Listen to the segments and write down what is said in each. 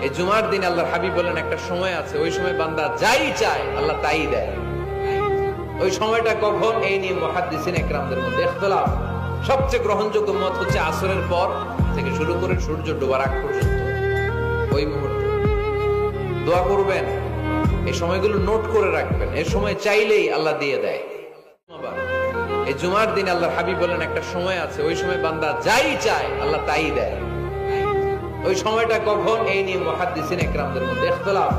এই জুমার দিন আল্লাহর হাবিব বলেন একটা সময় আছে, ওই সময় বান্দা যাই চায় আল্লাহ তাই দেয়। ওই সময়টা কখন, এই নিয়ে মুহাদ্দিসিন ইকরামদের মধ্যে ইখতিলাফ। সবচেয়ে গ্রহণযোগ্য মত হচ্ছে আসরের পর থেকে শুরু করে সূর্য ডোবার আগ পর্যন্ত। ওই মুহূর্তে দোয়া করবেন, এই সময়গুলো নোট করে রাখবেন, এই সময় চাইলেই আল্লাহ দিয়ে দেয়। এই জুমার দিন আল্লাহর হাবিব বলেন একটা সময় আছে, ওই সময় বান্দা যাই চায় আল্লাহ তাই দেয়। ওই সময়টা কখন, এই নিয়ে মুহাদ্দিসিন ইকরামদের মধ্যে ইখতিলাফ।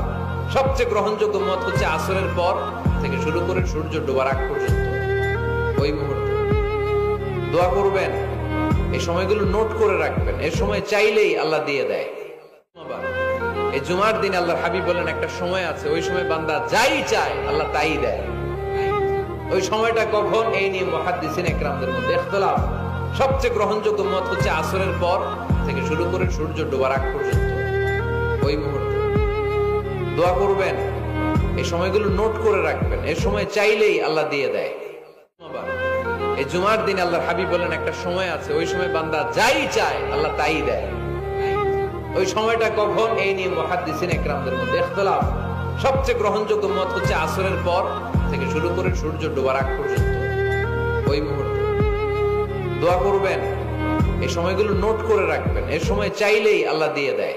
সবচেয়ে গ্রহণযোগ্য মত হচ্ছে আসরের পর থেকে শুরু করে সূর্য ডোবার আগ পর্যন্ত। ওই মুহূর্তে দোয়া করবেন, এই সময়গুলো নোট করে রাখবেন, এই সময় চাইলেই আল্লাহ দিয়ে দেয়। এই জুমার দিন আল্লাহর হাবিব বলেন একটা সময় আছে, ওই সময় বান্দা যাই চায় আল্লাহ তাই দেয়। ওই সময়টা কখন, এই নিয়ে মুহাদ্দিসিন ইকরামদের মধ্যে ইখতিলাফ। সবচেয়ে গ্রহণযোগ্য মত হচ্ছে আসরের পর থেকে শুরু করে সূর্য ডোবার আগ পর্যন্ত। ওই মুহূর্তে দোয়া করবেন, এই সময়গুলো নোট করে রাখবেন, এই সময় চাইলেই আল্লাহ দিয়ে দেয়। এই জুমার দিন আল্লাহর হাবিব বলেন একটা সময় আছে, ওই সময় বান্দা যাই চায় আল্লাহ তাই দেয়। ওই সময়টা কখন, এই নিয়ে মুহাদ্দিসিন ইকরামদের মধ্যে ইখতিলাফ। সবচেয়ে গ্রহণযোগ্য মত হচ্ছে আসরের পর থেকে শুরু করে সূর্য ডোবার আগ পর্যন্ত। ওই মুহূর্তে দোয়া করবেন, এই সময়গুলো নোট করে রাখবেন, এই সময় চাইলেই আল্লাহ দিয়ে দেয়।